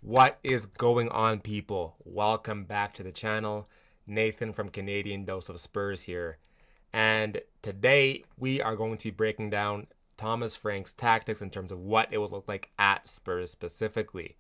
What is going on, people? Welcome back to the channel. Nathan from Canadian Dose of Spurs here. And today we are going to be breaking down Thomas Frank's tactics in terms of what it would look like at Spurs specifically.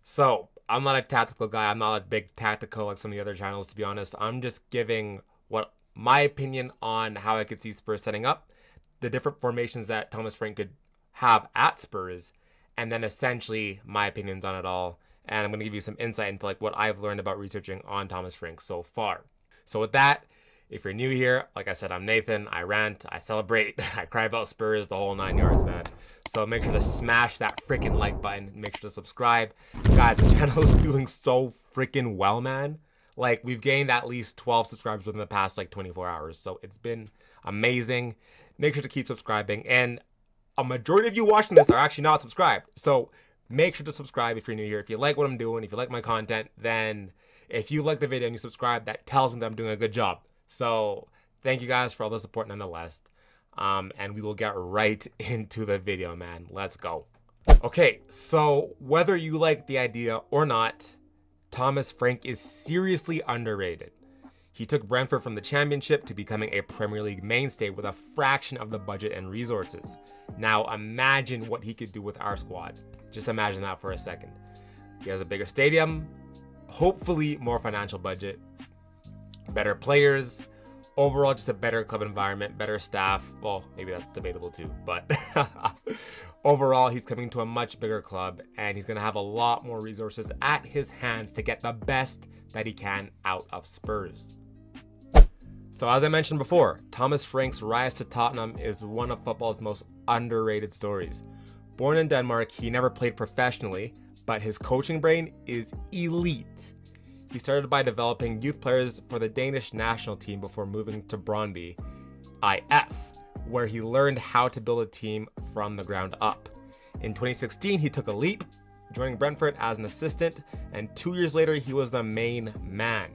So, I'm not a tactical guy. I'm not a big tactical like some of the other channels, to be honest. I'm just giving what my opinion on how I could see Spurs setting up, the different formations that Thomas Frank could have at Spurs, and then essentially my opinions on it all. And I'm going to give you some insight into like what I've learned about researching on Thomas Frank so far. So with that, if you're new here, like I said, I'm Nathan. I rant, I celebrate, I cry about Spurs, the whole 9 yards, man. So make sure to smash that freaking like button. Make sure to subscribe. Guys, the channel is doing so freaking well, man. Like, we've gained at least 12 subscribers within the past like 24 hours. So it's been amazing. Make sure to keep subscribing. And a majority of you watching this are actually not subscribed. So make sure to subscribe if you're new here. If you like what I'm doing, if you like my content, then if you like the video and you subscribe, that tells me that I'm doing a good job. So thank you guys for all the support nonetheless. And we will get right into the video, man. Let's go. Okay, so whether you like the idea or not, Thomas Frank is seriously underrated. He took Brentford from the Championship to becoming a Premier League mainstay with a fraction of the budget and resources. Now imagine what he could do with our squad. Just imagine that for a second. He has a bigger stadium, hopefully more financial budget, better players, overall just a better club environment, better staff. Well, maybe that's debatable too, but overall he's coming to a much bigger club and he's going to have a lot more resources at his hands to get the best that he can out of Spurs. So as I mentioned before, Thomas Frank's rise to Tottenham is one of football's most underrated stories. Born in Denmark, he never played professionally, but his coaching brain is elite. He started by developing youth players for the Danish national team before moving to Brøndby IF, where he learned how to build a team from the ground up. In 2016, he took a leap, joining Brentford as an assistant, and 2 years later, he was the main man.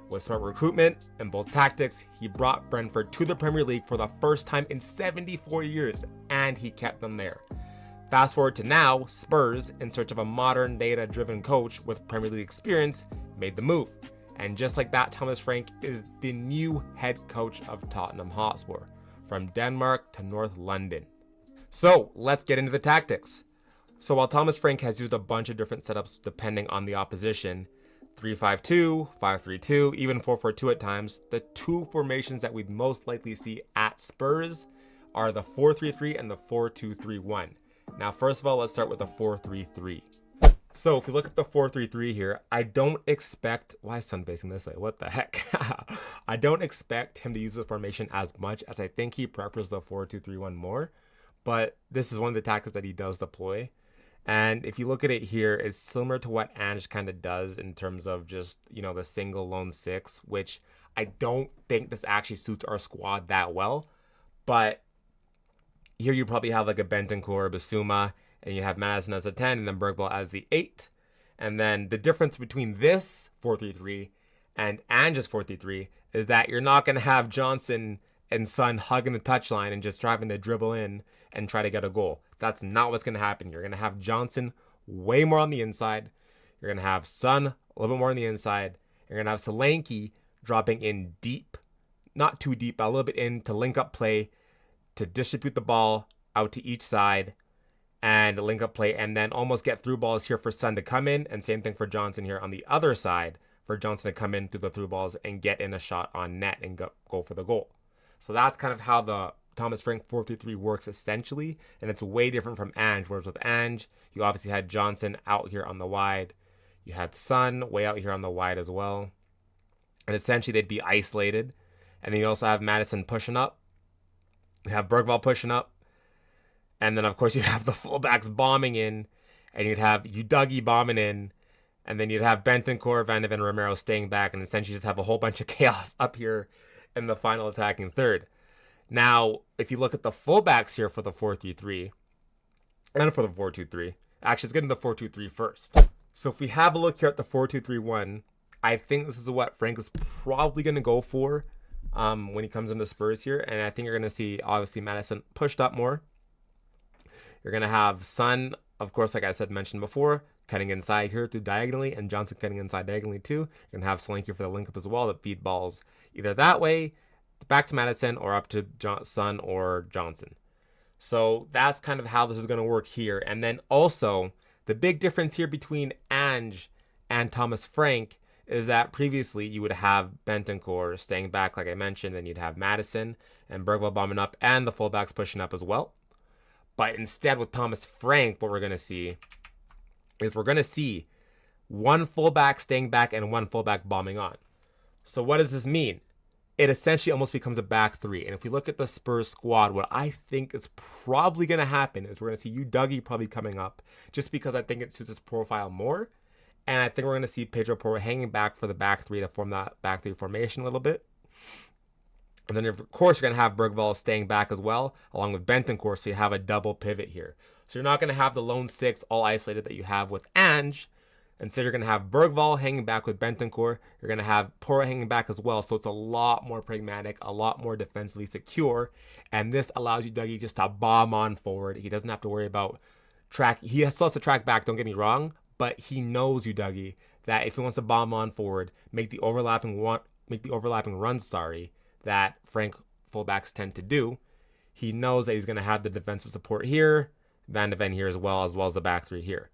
With smart recruitment and bold tactics, he brought Brentford to the Premier League for the first time in 74 years, and he kept them there. Fast forward to now, Spurs, in search of a modern data-driven coach with Premier League experience, made the move. And just like that, Thomas Frank is the new head coach of Tottenham Hotspur, from Denmark to North London. So let's get into the tactics. So while Thomas Frank has used a bunch of different setups depending on the opposition, 3-5-2, 5-3-2, even 4-4-2 at times, the two formations that we'd most likely see at Spurs are the 4-3-3 and the 4-2-3-1. Now, first of all, let's start with the 4-3-3. So if we look at the 4-3-3 here, I don't expect, why is Sun facing this way? What the heck? I don't expect him to use the formation as much as I think he prefers the 4-2-3-1 more, but this is one of the tactics that he does deploy. And if you look at it here, it's similar to what Ange kind of does in terms of just, you know, the single lone six, which I don't think this actually suits our squad that well. But here you probably have like a Bentancur, Basuma, and you have Madison as a 10 and then Bergvall as the 8. And then the difference between this 4-3-3 and Ange's 4-3-3 is that you're not going to have Johnson and Son hugging the touchline and just driving to dribble in and try to get a goal. That's not what's going to happen. You're going to have Johnson way more on the inside. You're going to have Son a little bit more on the inside. You're going to have Solanke dropping in deep, not too deep, but a little bit in to link up play, to distribute the ball out to each side and link up play, and then almost get through balls here for Son to come in, and same thing for Johnson here on the other side for Johnson to come in through the through balls and get in a shot on net and go for the goal. So that's kind of how the Thomas Frank 4-3-3 works essentially, and it's way different from Ange, whereas with Ange, you obviously had Johnson out here on the wide, you had Son way out here on the wide as well, and essentially they'd be isolated, and then you also have Madison pushing up, you have Bergvall pushing up, and then of course you have the fullbacks bombing in, and you'd have Udogie bombing in, and then you'd have Bentancur, Van de Ven, Romero staying back, and essentially just have a whole bunch of chaos up here in the final attacking third. Now, if you look at the fullbacks here for the 4-3-3 and for the 4-2-3, actually, let's get into the 4-2-3 first. So if we have a look here at the 4-2-3-1, I think this is what Frank is probably going to go for when he comes into Spurs here. And I think you're going to see, obviously, Madison pushed up more. You're going to have Son, of course, like I said, mentioned before, cutting inside here through diagonally, and Johnson cutting inside diagonally too. You're going to have Solanke for the link up as well that feed balls either that way, back to Madison, or up to Son or Johnson. So that's kind of how this is going to work here. And then also, the big difference here between Ange and Thomas Frank is that previously you would have Bentancur staying back, like I mentioned, and you'd have Madison and Bergvall bombing up and the fullbacks pushing up as well. But instead with Thomas Frank, what we're going to see is we're going to see one fullback staying back and one fullback bombing on. So what does this mean? It essentially almost becomes a back three. And if we look at the Spurs squad, what I think is probably going to happen is we're going to see Dougie probably coming up, just because I think it suits his profile more. And I think we're going to see Pedro Porro hanging back for the back three to form that back three formation a little bit. And then, of course, you're going to have Bergvall staying back as well, along with Bentancur, so you have a double pivot here. So you're not going to have the lone six all isolated that you have with Ange. Instead, you're going to have Bergvall hanging back with Bentancur. You're going to have Porro hanging back as well. So it's a lot more pragmatic, a lot more defensively secure. And this allows Dougie just to bomb on forward. He doesn't have to worry about track. He still has to track back, don't get me wrong. But he knows Dougie that if he wants to bomb on forward, make the overlapping runs, that Frank fullbacks tend to do, he knows that he's going to have the defensive support here, Van de Ven here as well as the back three here.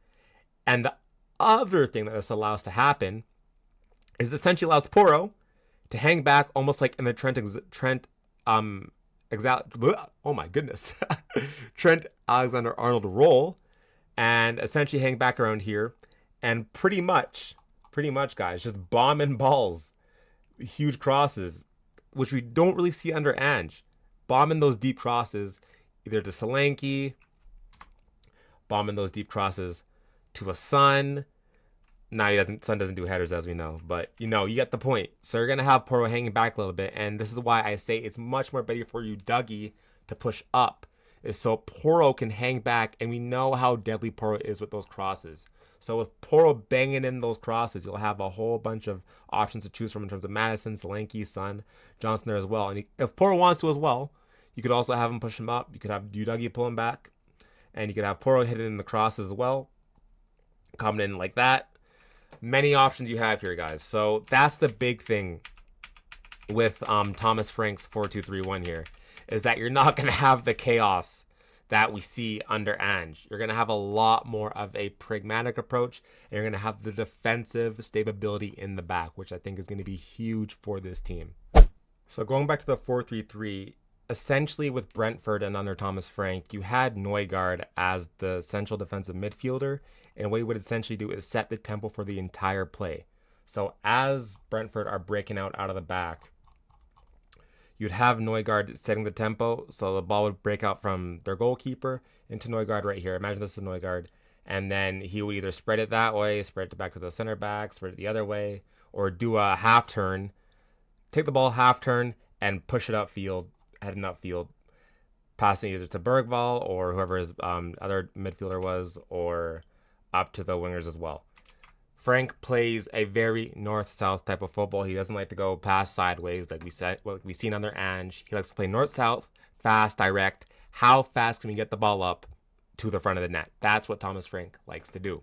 And the other thing that this allows to happen is it essentially allows Porro to hang back almost like in the Trent Alexander-Arnold role, and essentially hang back around here and pretty much guys, just bombing balls, huge crosses, which we don't really see under Ange. Bombing those deep crosses either to Solanke, bombing those deep crosses to a Son. Now Son doesn't do headers, as we know, but you get the point. So you're gonna have Porro hanging back a little bit, and this is why I say it's much more better for Dougie to push up, is so Porro can hang back, and we know how deadly Porro is with those crosses. So with Porro banging in those crosses, you'll have a whole bunch of options to choose from in terms of Madison, Solanke, Son, Johnson there as well. And if Porro wants to as well, you could also have him push him up. You could have Dougie pull him back, and you could have Porro hitting in the crosses as well, coming in like that. Many options you have here, guys. So that's the big thing with Thomas Frank's 4-2-3-1 here, is that you're not going to have the chaos that we see under Ange. You're going to have a lot more of a pragmatic approach, and you're going to have the defensive stability in the back, which I think is going to be huge for this team. So going back to the 4-3-3, essentially with Brentford and under Thomas Frank, you had Neugaard as the central defensive midfielder, and what he would essentially do is set the tempo for the entire play. So as Brentford are breaking out of the back, you'd have Neugaard setting the tempo, so the ball would break out from their goalkeeper into Neugaard right here. Imagine this is Neugaard, and then he would either spread it that way, spread it back to the center back, spread it the other way, or do a half turn, take the ball half turn, and push it upfield, heading upfield, passing either to Bergvall or whoever his other midfielder was, or up to the wingers as well. Frank plays a very north-south type of football. He doesn't like to go past sideways like we've seen under Ange. He likes to play north-south, fast, direct. How fast can we get the ball up to the front of the net? That's what Thomas Frank likes to do.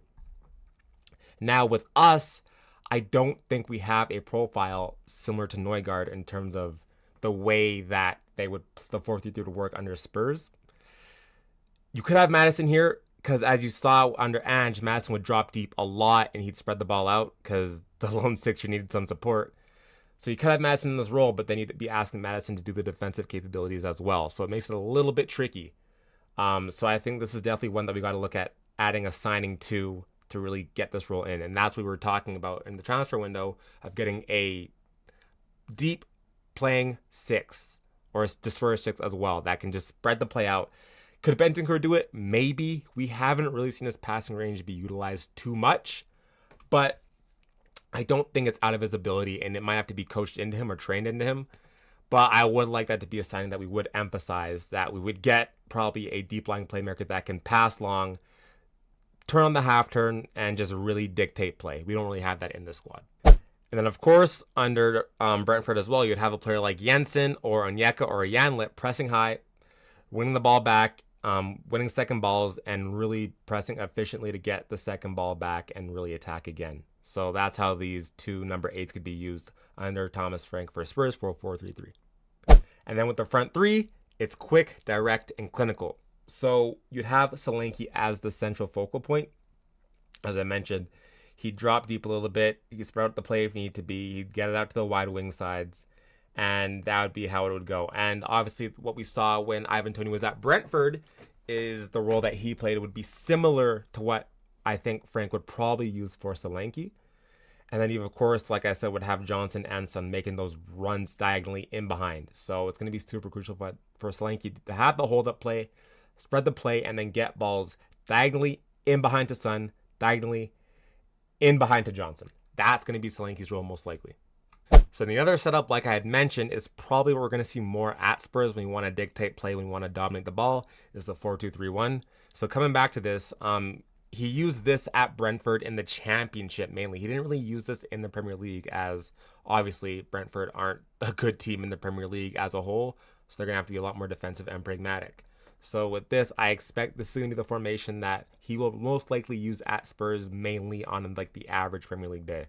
Now with us, I don't think we have a profile similar to Neugaard in terms of the way that the 4-3-3 would work under Spurs. You could have Madison here, because as you saw under Ange, Madison would drop deep a lot and he'd spread the ball out because the lone sixer needed some support. So you could have Madison in this role, but then you'd be asking Madison to do the defensive capabilities as well. So it makes it a little bit tricky. So I think this is definitely one that we got to look at adding a signing to really get this role in. And that's what we were talking about in the transfer window, of getting a deep playing six or a destroyer six as well that can just spread the play out. Could Bentancur do it? Maybe. We haven't really seen his passing range be utilized too much, but I don't think it's out of his ability, and it might have to be coached into him or trained into him. But I would like that to be a signing that we would emphasize, that we would get probably a deep-lying playmaker that can pass long, turn on the half turn, and just really dictate play. We don't really have that in this squad. And then, of course, under Brentford as well, you'd have a player like Jensen or Onyeka or Janlit pressing high, winning the ball back, winning second balls and really pressing efficiently to get the second ball back and really attack again. So that's how these two number 8s could be used under Thomas Frank for Spurs for 4-3-3. And then with the front three, it's quick, direct, and clinical. So you'd have Solanke as the central focal point. As I mentioned, he'd drop deep a little bit. He'd spread out the play if he need to be. He'd get it out to the wide wing sides. And that would be how it would go. And obviously what we saw when Ivan Toney was at Brentford is the role that he played would be similar to what I think Frank would probably use for Solanke. And then you, of course, like I said, would have Johnson and Son making those runs diagonally in behind. So it's going to be super crucial for Solanke to have the hold-up play, spread the play, and then get balls diagonally in behind to Son, diagonally in behind to Johnson. That's going to be Solanke's role most likely. So the other setup, like I had mentioned, is probably what we're going to see more at Spurs when we want to dictate play, when we want to dominate the ball, is the 4-2-3-1. So coming back to this, he used this at Brentford in the Championship mainly. He didn't really use this in the Premier League, as obviously Brentford aren't a good team in the Premier League as a whole, so they're going to have to be a lot more defensive and pragmatic. So with this, I expect this is going to be the formation that he will most likely use at Spurs mainly on like the average Premier League day.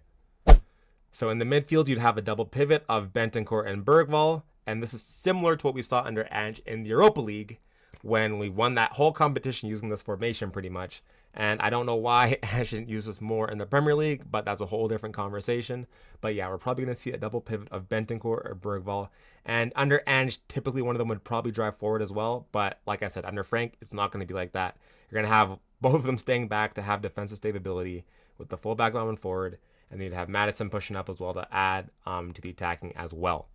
So in the midfield, you'd have a double pivot of Bentancur and Bergvall, and this is similar to what we saw under Ange in the Europa League when we won that whole competition using this formation pretty much. And I don't know why Ange didn't use this more in the Premier League, but that's a whole different conversation. But yeah, we're probably going to see a double pivot of Bentancur or Bergvall. And under Ange, typically one of them would probably drive forward as well. But like I said, under Frank, it's not going to be like that. You're going to have both of them staying back to have defensive stability with the fullback going forward. And then you'd have Maddison pushing up as well to add to the attacking as well.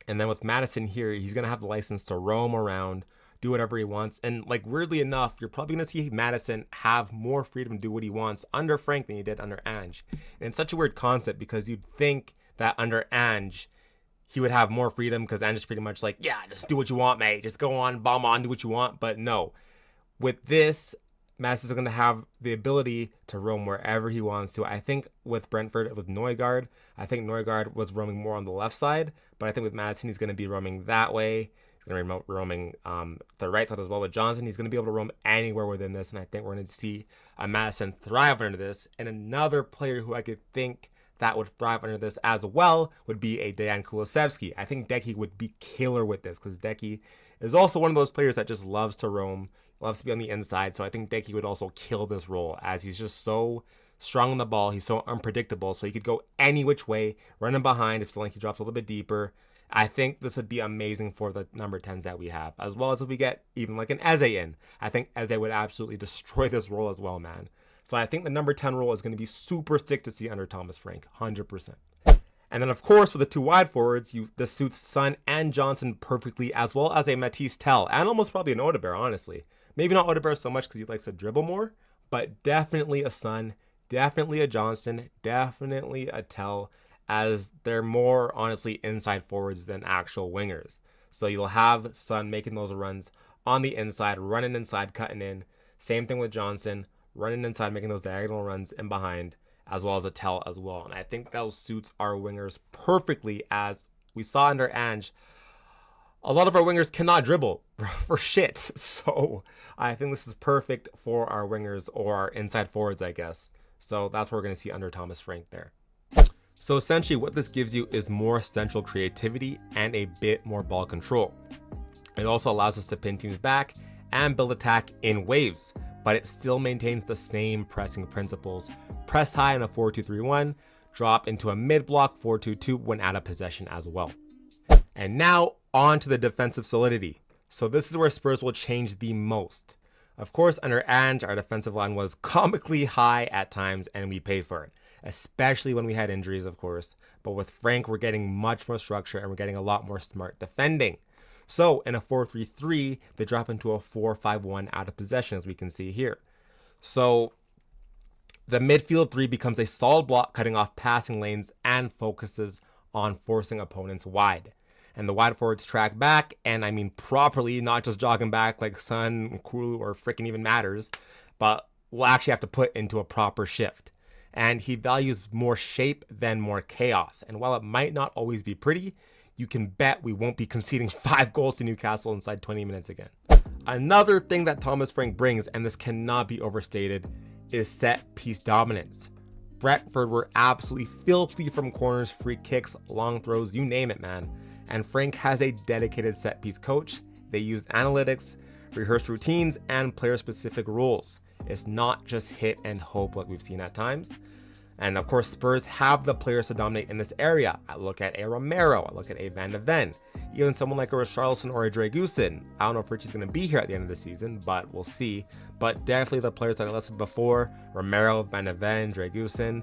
And then with Maddison here, he's going to have the license to roam around, do whatever he wants. And like weirdly enough, you're probably going to see Maddison have more freedom to do what he wants under Frank than he did under Ange. And it's such a weird concept because you'd think that under Ange, he would have more freedom because Ange is pretty much like, yeah, just do what you want, mate. Just go on, bomb on, do what you want. But no, with this, Maddison's going to have the ability to roam wherever he wants to. I think with Brentford, with Neugaard, I think Neugaard was roaming more on the left side. But I think with Maddison, he's going to be roaming that way. He's going to be roaming the right side as well with Johnson. He's going to be able to roam anywhere within this. And I think we're going to see a Maddison thrive under this. And another player who I could think that would thrive under this as well would be a Dejan Kulusevski. I think Decky would be killer with this because Decky is also one of those players that just loves to roam, loves to be on the inside. So I think Decky would also kill this role as he's just so strong on the ball. He's so unpredictable. So he could go any which way, running behind if Solanke drops a little bit deeper. I think this would be amazing for the number 10s that we have, as well as if we get even like an Eze in. I think Eze would absolutely destroy this role as well, man. So I think the number 10 role is going to be super sick to see under Thomas Frank, 100%. And then, of course, with the two wide forwards, this suits Son and Johnson perfectly, as well as a Matisse Tell, and almost probably an Odegaard, honestly. Maybe not Odegaard so much because he likes to dribble more, but definitely a Son, definitely a Johnson, definitely a Tell, as they're more, honestly, inside forwards than actual wingers. So you'll have Son making those runs on the inside, running inside, cutting in. Same thing with Johnson, running inside, making those diagonal runs in behind, as well as a Tell as well. And I think those suits our wingers perfectly, as we saw under Ange. A lot of our wingers cannot dribble for shit. So I think this is perfect for our wingers or our inside forwards, I guess. So that's what we're going to see under Thomas Frank there. So essentially what this gives you is more central creativity and a bit more ball control. It also allows us to pin teams back and build attack in waves, but it still maintains the same pressing principles. Press high in a 4-2-3-1, drop into a mid-block 4-2-2 when out of possession as well. And now on to the defensive solidity. So this is where Spurs will change the most. Of course, under Ange, our defensive line was comically high at times and we paid for it, especially when we had injuries, of course. But with Frank, we're getting much more structure and we're getting a lot more smart defending. So in a 4-3-3, they drop into a 4-5-1 out of possession, as we can see here. So the midfield three becomes a solid block cutting off passing lanes and focuses on forcing opponents wide. And the wide forwards track back, and I mean properly, not just jogging back like Son, Kulu, or freaking even matters, but we'll actually have to put into a proper shift. And he values more shape than more chaos. And while it might not always be pretty, you can bet we won't be conceding 5 goals to Newcastle inside 20 minutes again. Another thing that Thomas Frank brings, and this cannot be overstated, is set piece dominance. Brentford were absolutely filthy from corners, free kicks, long throws, you name it, man. And Frank has a dedicated set piece coach. They use analytics, rehearsed routines, and player-specific rules. It's not just hit and hope like we've seen at times. And of course, Spurs have the players to dominate in this area. I look at a Romero, I look at a Van de Ven, even someone like a Richarlison or a Dragusin. I don't know if Richie's going to be here at the end of the season, but we'll see. But definitely the players that I listed before, Romero, Van de Ven, Dragusin,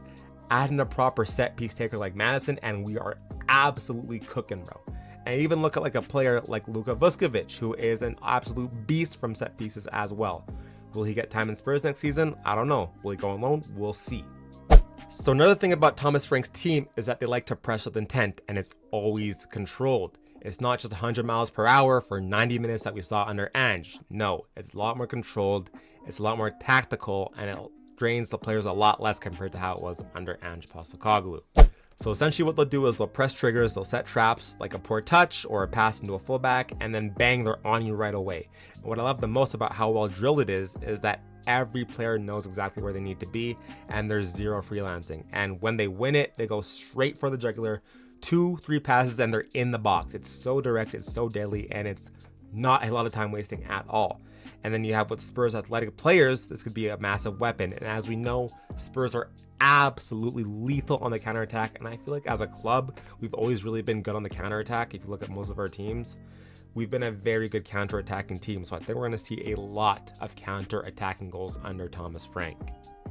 adding a proper set piece taker like Madison, and we are absolutely cooking, bro. And even look at like a player like Luka Vuskovic, who is an absolute beast from set pieces as well. Will he get time in Spurs next season? I don't know. Will he go on loan? We'll see. So another thing about Thomas Frank's team is that they like to press with intent, and it's always controlled. It's not just 100 miles per hour for 90 minutes that we saw under Ange. No, it's a lot more controlled, it's a lot more tactical, and it drains the players a lot less compared to how it was under Ange Postecoglou. So essentially what they'll do is they'll press triggers, they'll set traps like a poor touch or a pass into a fullback, and then bang, they're on you right away. And what I love the most about how well drilled it is that every player knows exactly where they need to be, and there's zero freelancing. And when they win it, they go straight for the jugular, 2-3 passes, and they're in the box. It's so direct, it's so deadly, and it's not a lot of time wasting at all. And then you have with Spurs athletic players, this could be a massive weapon. And as we know, Spurs are absolutely lethal on the counterattack, and I feel like as a club, we've always really been good on the counterattack. If you look at most of our teams, we've been a very good counter-attacking team, so I think we're going to see a lot of counter-attacking goals under Thomas Frank.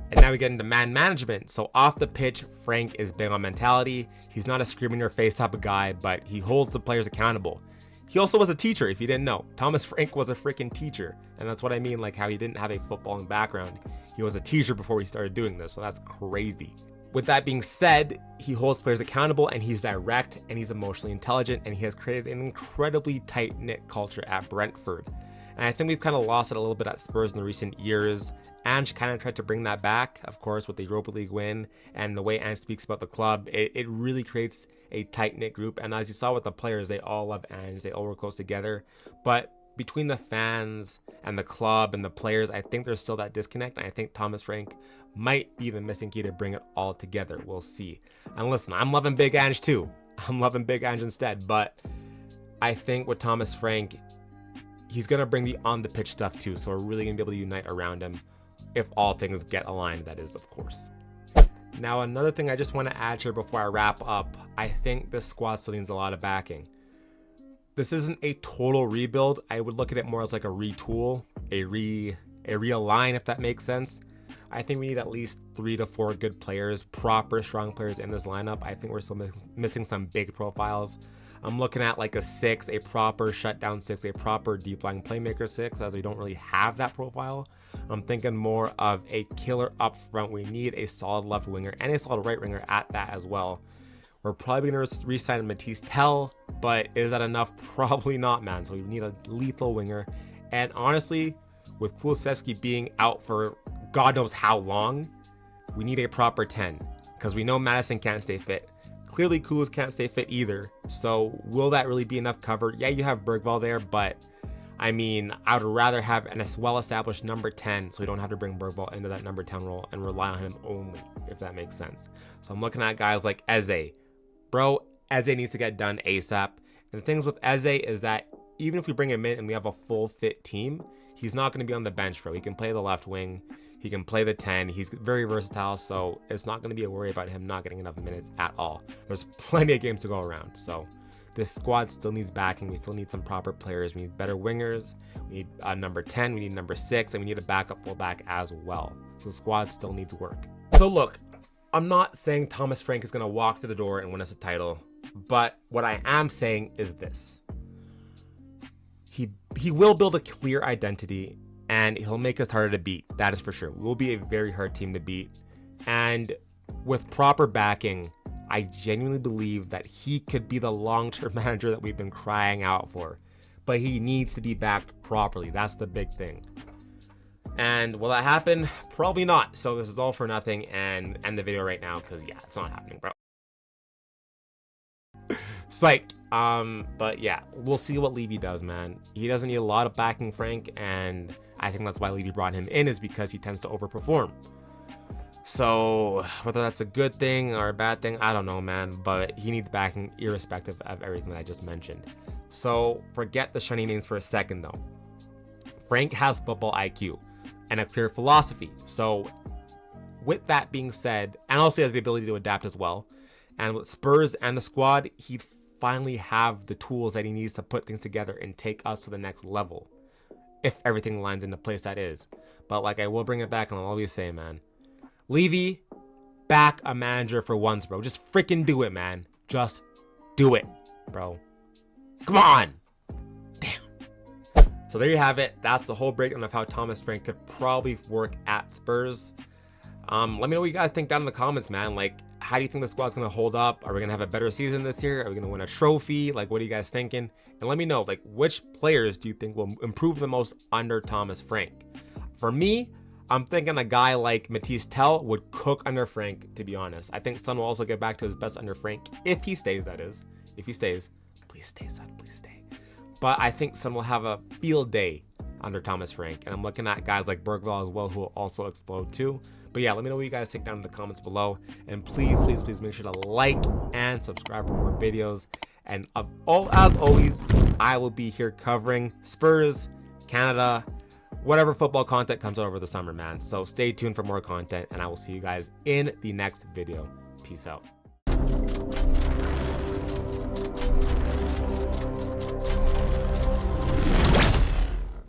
And now we get into man management. So off the pitch, Frank is big on mentality. He's not a scream in your face type of guy, but he holds the players accountable. He also was a teacher, if you didn't know. Thomas Frank was a freaking teacher, and that's what I mean, like how he didn't have a footballing background. He was a teacher before he started doing this, so that's crazy. With that being said, he holds players accountable, and he's direct, and he's emotionally intelligent, and he has created an incredibly tight-knit culture at Brentford. And I think we've kind of lost it a little bit at Spurs in the recent years. Ange kind of tried to bring that back, of course, with the Europa League win, and the way Ange speaks about the club, it really creates a tight-knit group. And as you saw with the players, they all love Ange, they all work close together. But between the fans and the club and the players, I think there's still that disconnect, and I think Thomas Frank might be the missing key to bring it all together. We'll see. And listen, I'm loving Big Ange too. I'm loving Big Ange instead, but I think with Thomas Frank, he's going to bring the on-the-pitch stuff too, so we're really going to be able to unite around him if all things get aligned, that is, of course. Now, another thing I just want to add here before I wrap up, I think this squad still needs a lot of backing. This isn't a total rebuild. I would look at it more as like a retool, a realign, if that makes sense. I think we need at least 3 to 4 good players, proper strong players in this lineup. I think we're still missing some big profiles. I'm looking at like a 6, a proper shutdown 6, a proper deep lying playmaker 6, as we don't really have that profile. I'm thinking more of a killer up front. We need a solid left winger and a solid right winger at that as well. We're probably going to re-sign Matisse Tell, but is that enough? Probably not, man. So we need a lethal winger. And honestly, with Kulusevski being out for God knows how long, we need a proper 10, because we know Madison can't stay fit. Clearly, Kulu can't stay fit either. So will that really be enough cover? Yeah, you have Bergvall there, but I mean, I would rather have a well-established number 10, so we don't have to bring Bergvall into that number 10 role and rely on him only, if that makes sense. So I'm looking at guys like Eze. Bro, Eze needs to get done ASAP. And the things with Eze is that even if we bring him in and we have a full fit team, he's not going to be on the bench, bro. He can play the left wing. He can play the 10. He's very versatile, so it's not going to be a worry about him not getting enough minutes at all. There's plenty of games to go around, so this squad still needs backing. We still need some proper players. We need better wingers. We need a number 10. We need number 6, and we need a backup fullback as well. So the squad still needs work. So look, I'm not saying Thomas Frank is going to walk through the door and win us a title, but what I am saying is this. He will build a clear identity, and he'll make us harder to beat. That is for sure. We will be a very hard team to beat. And with proper backing, I genuinely believe that he could be the long-term manager that we've been crying out for. But he needs to be backed properly. That's the big thing. And will that happen? Probably not. So this is all for nothing, and end the video right now, because yeah, it's not happening, bro. Psych. But yeah, we'll see what Levy does, man. He doesn't need a lot of backing, Frank, and I think that's why Levy brought him in, is because he tends to overperform. So whether that's a good thing or a bad thing, I don't know, man. But he needs backing irrespective of everything that I just mentioned. So forget the shiny names for a second, though. Frank has football IQ and a clear philosophy. So with that being said, and also has the ability to adapt as well. And with Spurs and the squad, he'd finally have the tools that he needs to put things together and take us to the next level. If everything lines into place, that is. But like, I will bring it back and I'll always say, man, Levy, back a manager for once, bro. Just freaking do it, man. Just do it, bro. Come on. Damn. So there you have it. That's the whole breakdown of how Thomas Frank could probably work at Spurs. Let me know what you guys think down in the comments, man. Like, how do you think the squad's going to hold up? Are we going to have a better season this year? Are we going to win a trophy? Like, what are you guys thinking? And let me know, like, which players do you think will improve the most under Thomas Frank? For me, I'm thinking a guy like Matisse Tell would cook under Frank, to be honest. I think Son will also get back to his best under Frank, if he stays, that is. If he stays. Please stay, Son, please stay. But I think Son will have a field day under Thomas Frank. And I'm looking at guys like Bergvall as well, who will also explode too. But yeah, let me know what you guys think down in the comments below. And please, please, please make sure to like and subscribe for more videos. And as always, I will be here covering Spurs, Canada, whatever football content comes out over the summer, man. So stay tuned for more content, and I will see you guys in the next video. Peace out.